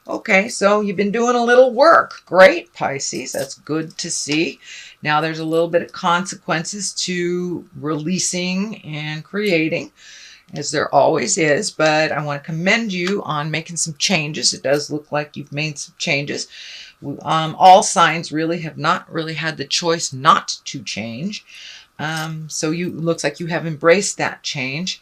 Okay, so you've been doing a little work. Great, Pisces. That's good to see. Now there's a little bit of consequences to releasing and creating, as there always is, but I want to commend you on making some changes. It does look like you've made some changes. All signs really have not really had the choice not to change. So you looks like you have embraced that change.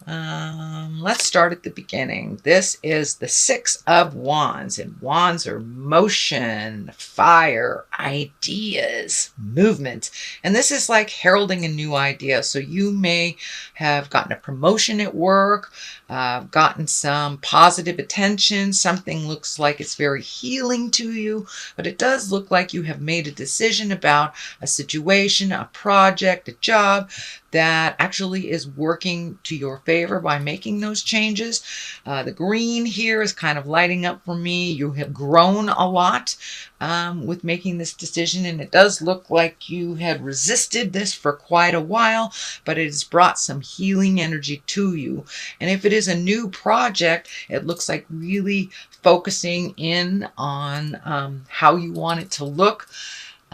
Let's start at the beginning. This is the Six of Wands, and wands are motion, fire, ideas, movement. And this is like heralding a new idea. So you may have gotten a promotion at work, gotten some positive attention. Something looks like it's very healing to you, but it does look like you have made a decision about a situation, a project, a job that actually is working to your favor by making those changes. The green here is kind of lighting up for me. You have grown a lot with making this decision, and it does look like you had resisted this for quite a while, but it has brought some healing energy to you. And if it is a new project, it looks like really focusing in on how you want it to look,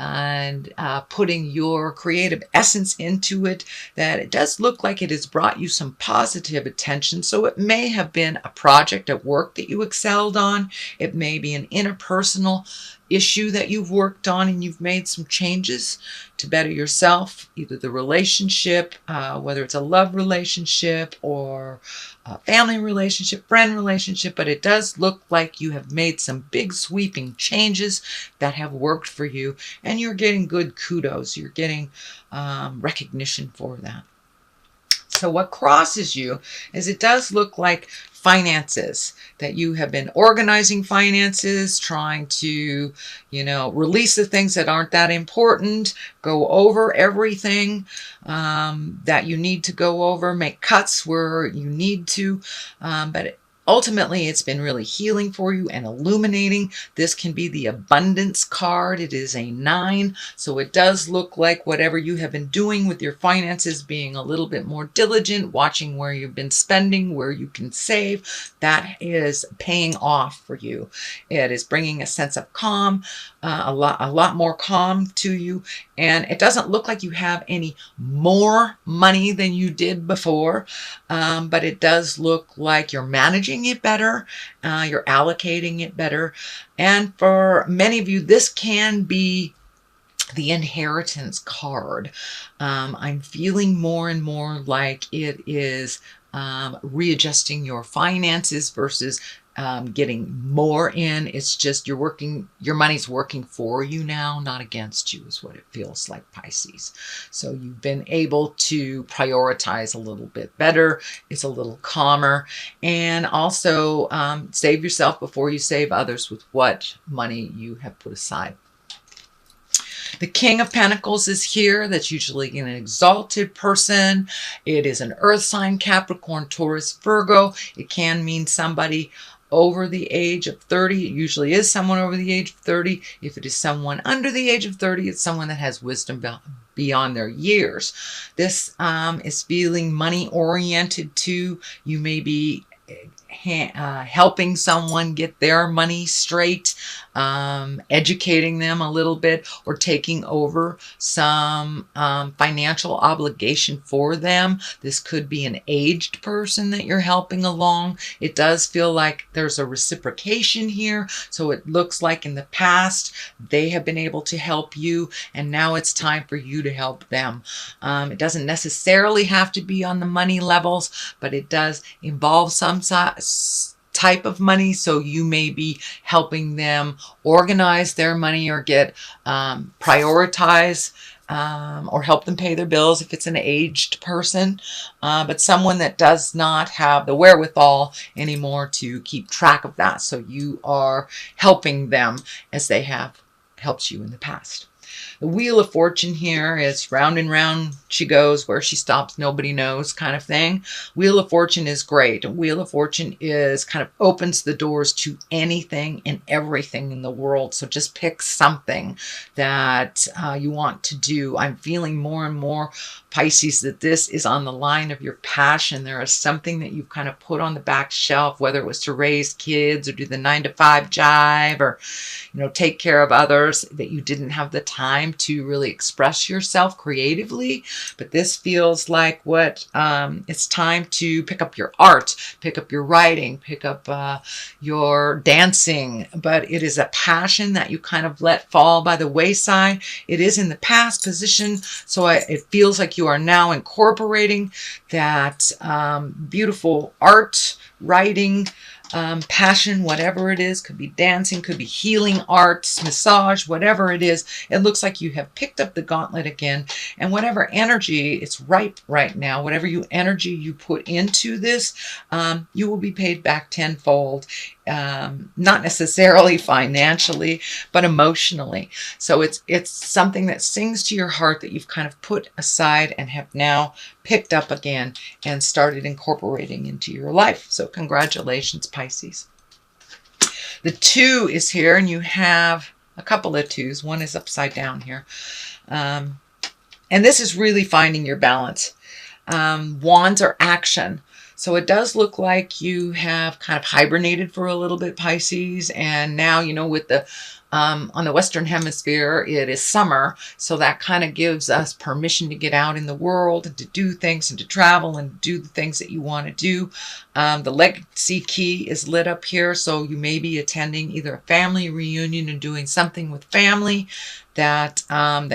and putting your creative essence into it, that it does look like it has brought you some positive attention. So it may have been a project at work that you excelled on. It may be an interpersonal issue that you've worked on and you've made some changes to better yourself, either the relationship, whether it's a love relationship or a family relationship, friend relationship, but it does look like you have made some big sweeping changes that have worked for you, and you're getting good kudos. You're getting recognition for that. So what crosses you is it does look like finances, that you have been organizing finances, trying to, release the things that aren't that important, go over everything that you need to go over, make cuts where you need to, but ultimately, it's been really healing for you and illuminating. This can be the abundance card. It is a 9. So it does look like whatever you have been doing with your finances, being a little bit more diligent, watching where you've been spending, where you can save, that is paying off for you. It is bringing a sense of calm, a lot more calm to you. And it doesn't look like you have any more money than you did before, but it does look like you're managing it better, you're allocating it better. And for many of you, this can be the inheritance card. I'm feeling more and more like it is readjusting your finances versus getting more in. It's just your money's working for you now, not against you, is what it feels like, Pisces. So you've been able to prioritize a little bit better. It's a little calmer. And also save yourself before you save others with what money you have put aside. The King of Pentacles is here. That's usually an exalted person. It is an earth sign, Capricorn, Taurus, Virgo. It can mean somebody over the age of 30. It usually is someone over the age of 30. If it is someone under the age of 30, it's someone that has wisdom beyond their years. This is feeling money oriented too. You may be helping someone get their money straight, educating them a little bit, or taking over some financial obligation for them. This could be an aged person that you're helping along. It does feel like there's a reciprocation here. So it looks like in the past they have been able to help you, and now it's time for you to help them. It doesn't necessarily have to be on the money levels, but it does involve some type of money. So you may be helping them organize their money, or get prioritize, or help them pay their bills if it's an aged person, but someone that does not have the wherewithal anymore to keep track of that. So you are helping them as they have helped you in the past. The Wheel of Fortune here is round and round she goes, where she stops nobody knows kind of thing. Wheel of Fortune is great. Wheel of Fortune is kind of opens the doors to anything and everything in the world. So just pick something that you want to do. I'm feeling more and more Pisces, that this is on the line of your passion. There is something that you've kind of put on the back shelf, whether it was to raise kids or do the 9-to-5 jive or, take care of others, that you didn't have the time to really express yourself creatively. But this feels like it's time to pick up your art, pick up your writing, pick up your dancing. But it is a passion that you kind of let fall by the wayside. It is in the past position, so it feels like you are now incorporating that beautiful art, writing, passion, whatever it is. Could be dancing, could be healing arts, massage, whatever it is. It looks like you have picked up the gauntlet again, and whatever energy, it's ripe right now. Whatever energy you put into this, you will be paid back tenfold. Not necessarily financially, but emotionally. So it's something that sings to your heart that you've kind of put aside and have now picked up again and started incorporating into your life. So congratulations, Pisces. The 2 is here, and you have a couple of 2s. One is upside down here. And this is really finding your balance. Wands are action. So it does look like you have kind of hibernated for a little bit, Pisces. And now, with the on the Western Hemisphere, it is summer. So that kind of gives us permission to get out in the world and to do things and to travel and do the things that you want to do. The legacy key is lit up here. So you may be attending either a family reunion and doing something with family that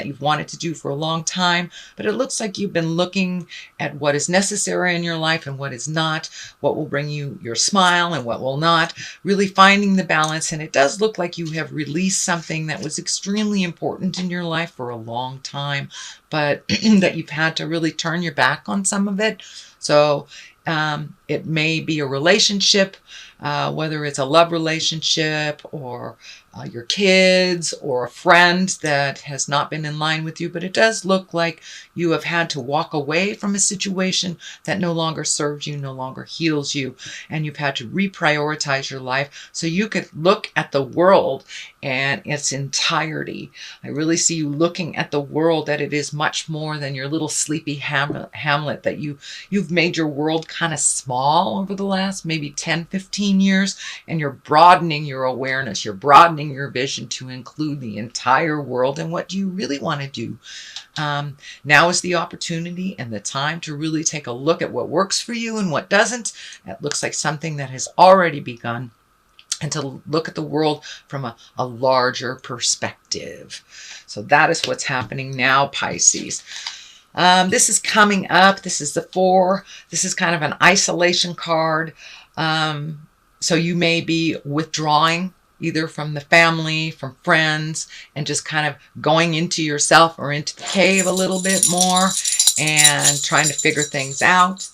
you've wanted to do for a long time. But it looks like you've been looking at what is necessary in your life and what is not, what will bring you your smile and what will not, really finding the balance. And it does look like you have released something that was extremely important in your life for a long time, but that you've had to really turn your back on some of it. So it may be a relationship, whether it's a love relationship or your kids or a friend that has not been in line with you. But it does look like you have had to walk away from a situation that no longer serves you, no longer heals you. And you've had to reprioritize your life so you could look at the world and its entirety. I really see you looking at the world that it is much more than your little sleepy hamlet that you've made your world kind of small over the last maybe 10, 15 years. And you're broadening your awareness. You're broadening your vision to include the entire world and what you really want to do. Now is the opportunity and the time to really take a look at what works for you and what doesn't. It looks like something that has already begun, and to look at the world from a larger perspective. So that is what's happening now, Pisces. This is coming up. This is the 4. This is kind of an isolation card. So you may be withdrawing either from the family, from friends, and just kind of going into yourself or into the cave a little bit more and trying to figure things out.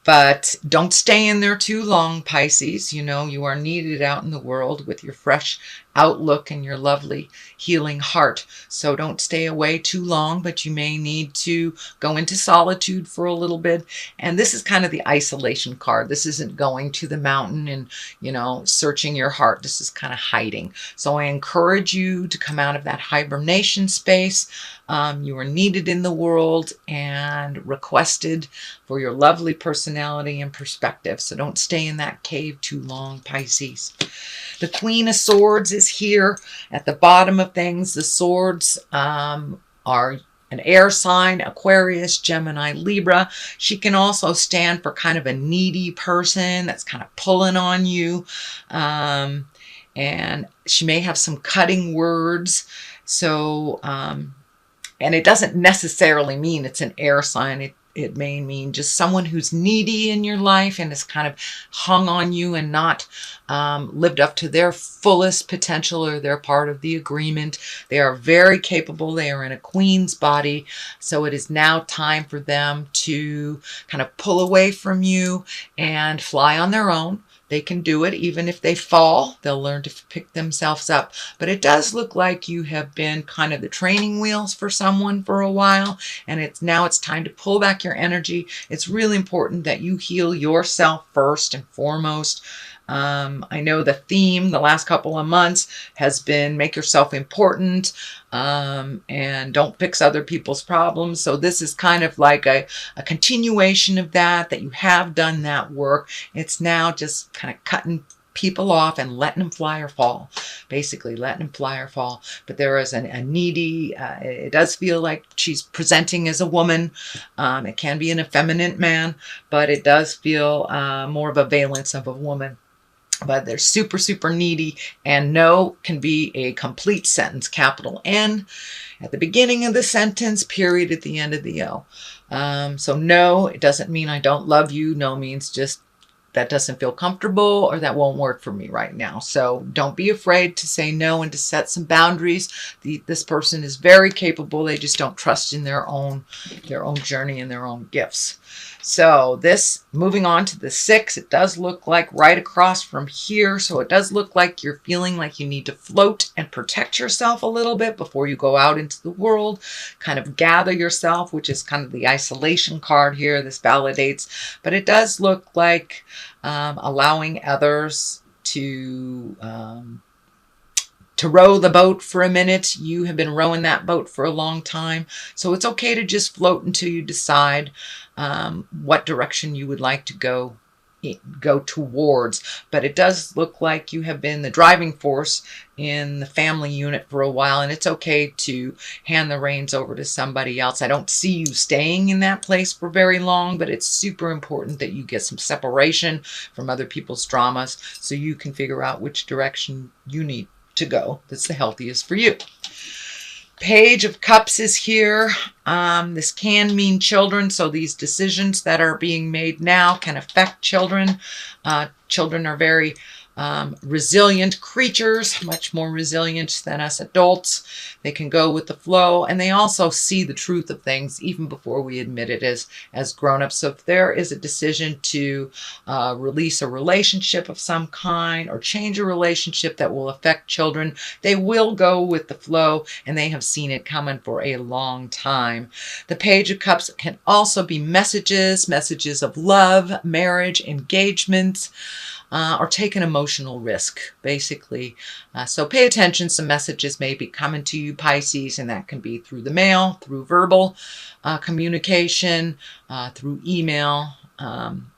But don't stay in there too long, Pisces. You are needed out in the world with your fresh outlook and your lovely healing heart. So don't stay away too long, but you may need to go into solitude for a little bit. And this is kind of the isolation card. This isn't going to the mountain and, searching your heart. This is kind of hiding. So I encourage you to come out of that hibernation space. You are needed in the world and requested for your lovely personality and perspective. So don't stay in that cave too long, Pisces. The Queen of Swords is here at the bottom of things. The swords are an air sign, Aquarius, Gemini, Libra. She can also stand for kind of a needy person that's kind of pulling on you. And she may have some cutting words. So, and it doesn't necessarily mean it's an air sign. It may mean just someone who's needy in your life and has kind of hung on you and not lived up to their fullest potential or their part of the agreement. They are very capable. They are in a queen's body. So it is now time for them to kind of pull away from you and fly on their own. They can do it. Even if they fall, they'll learn to pick themselves up. But it does look like you have been kind of the training wheels for someone for a while. And it's time to pull back your energy. It's really important that you heal yourself first and foremost. I know the theme the last couple of months has been make yourself important, and don't fix other people's problems. So this is kind of like a continuation of that you have done that work. It's now just kind of cutting people off and letting them fly or fall, basically letting them fly or fall. But there is a needy, it does feel like she's presenting as a woman. It can be an effeminate man, but it does feel more of a valence of a woman. But they're super, super needy, and no can be a complete sentence, capital N at the beginning of the sentence, period at the end of the O. So no, it doesn't mean I don't love you. No means just that doesn't feel comfortable or that won't work for me right now. So don't be afraid to say no and to set some boundaries. This person is very capable. They just don't trust in their own journey and their own gifts. So this, moving on to the 6, it does look like right across from here. So it does look like you're feeling like you need to float and protect yourself a little bit before you go out into the world, kind of gather yourself, which is kind of the isolation card here. This validates, but it does look like allowing others to row the boat for a minute. You have been rowing that boat for a long time. So it's okay to just float until you decide what direction you would like to go towards. But it does look like you have been the driving force in the family unit for a while, and it's okay to hand the reins over to somebody else. I don't see you staying in that place for very long, but it's super important that you get some separation from other people's dramas so you can figure out which direction you need to go that's the healthiest for you. Page of Cups is here. This can mean children, so these decisions that are being made now can affect children. Children are very resilient creatures, much more resilient than us adults. They can go with the flow, and they also see the truth of things even before we admit it as grown-ups. So if there is a decision to release a relationship of some kind or change a relationship that will affect children, they will go with the flow, and they have seen it coming for a long time. The Page of Cups can also be messages of love, marriage, engagements, or take an emotional risk, basically. So pay attention. Some messages may be coming to you, Pisces, and that can be through the mail, through verbal communication, through email,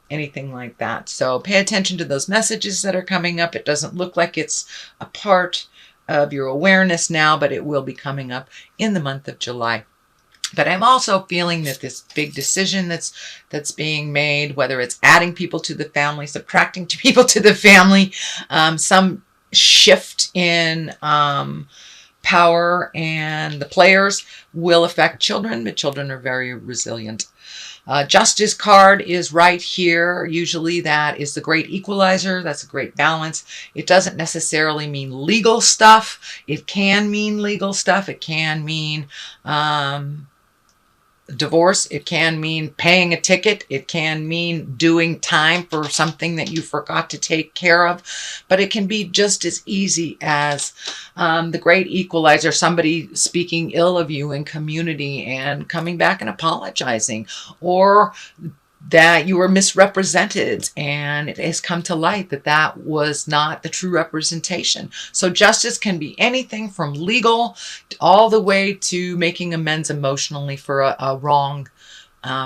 anything like that. So pay attention to those messages that are coming up. It doesn't look like it's a part of your awareness now, but it will be coming up in the month of July. But I'm also feeling that this big decision that's being made, whether it's adding people to the family, subtracting people to the family, some shift in power and the players will affect children, but children are very resilient. Justice card is right here. Usually that is the great equalizer. That's a great balance. It doesn't necessarily mean legal stuff. It can mean legal stuff. It can mean divorce. It can mean paying a ticket. It can mean doing time for something that you forgot to take care of. But it can be just as easy as the great equalizer, somebody speaking ill of you in community and coming back and apologizing, or that you were misrepresented and it has come to light that that was not the true representation. So justice can be anything from legal all the way to making amends emotionally for a wrong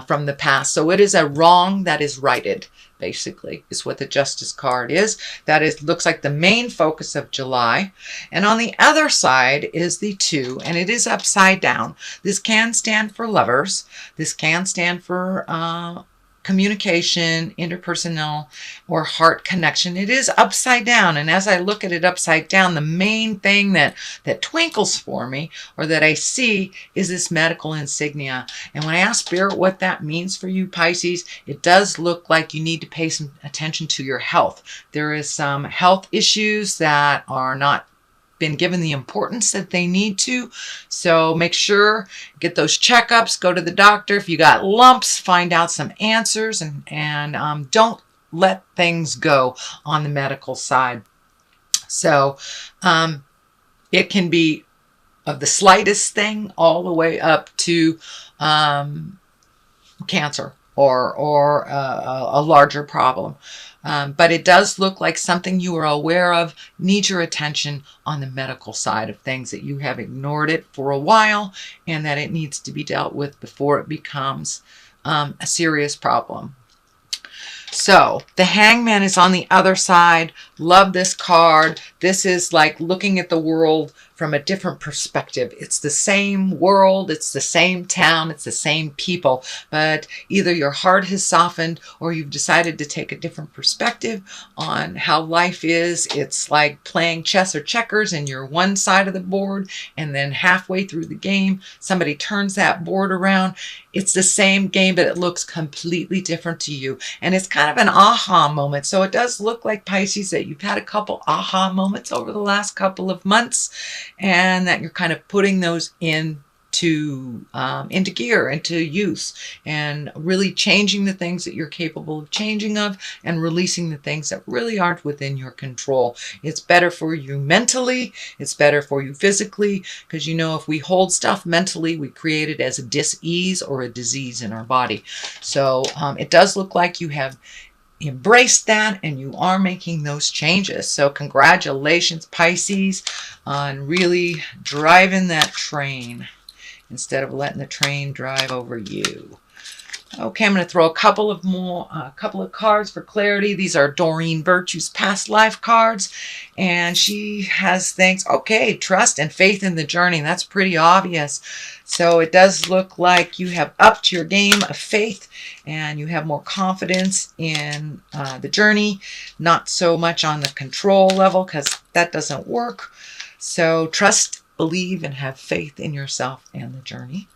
from the past. So it is a wrong that is righted, basically, is what the Justice card is. That is, looks like the main focus of July. And on the other side is the 2, and it is upside down. This can stand for lovers. This can stand for communication, interpersonal, or heart connection. It is upside down, and as I look at it upside down, the main thing that twinkles for me, or that I see, is this medical insignia. And when I ask Spirit what that means for you, Pisces, it does look like you need to pay some attention to your health. There is some health issues that are not been given the importance that they need to. So make sure, get those checkups, go to the doctor. If you got lumps, find out some answers, and don't let things go on the medical side. So it can be of the slightest thing all the way up to cancer. or a larger problem. But it does look like something you are aware of needs your attention on the medical side of things, that you have ignored it for a while and that it needs to be dealt with before it becomes a serious problem. So the Hangman is on the other side. Love this card. This is like looking at the world from a different perspective. It's the same world, it's the same town, it's the same people, but either your heart has softened or you've decided to take a different perspective on how life is. It's like playing chess or checkers and you're one side of the board, and then halfway through the game, somebody turns that board around. It's the same game, but it looks completely different to you. And it's kind of an aha moment. So it does look like, Pisces, that you've had a couple aha moments over the last couple of months, and that you're kind of putting those into gear, into use, and really changing the things that you're capable of changing of, and releasing the things that really aren't within your control. It's better for you mentally, it's better for you physically, because if we hold stuff mentally, we create it as a dis-ease or a disease in our body. So it does look like you have embraced that and you are making those changes. So congratulations, Pisces, on really driving that train instead of letting the train drive over you. Okay, I'm going to throw a couple of cards for clarity. These are Doreen Virtue's past life cards, and she has things. Okay, trust and faith in the journey. That's pretty obvious. So it does look like you have upped your game of faith and you have more confidence in the journey, not so much on the control level, because that doesn't work. So trust, believe, and have faith in yourself and the journey.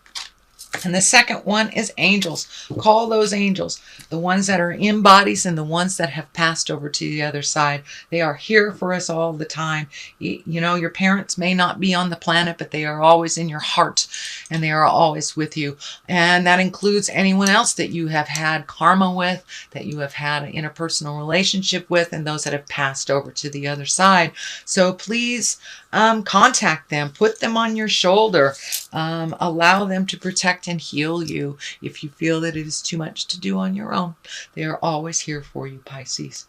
And the second one is angels. Call those angels, the ones that are in bodies and the ones that have passed over to the other side. They are here for us all the time. Your parents may not be on the planet, but they are always in your heart and they are always with you. And that includes anyone else that you have had karma with, that you have had an interpersonal relationship with, and those that have passed over to the other side. So please contact them, put them on your shoulder, allow them to protect and heal you if you feel that it is too much to do on your own. They are always here for you, Pisces.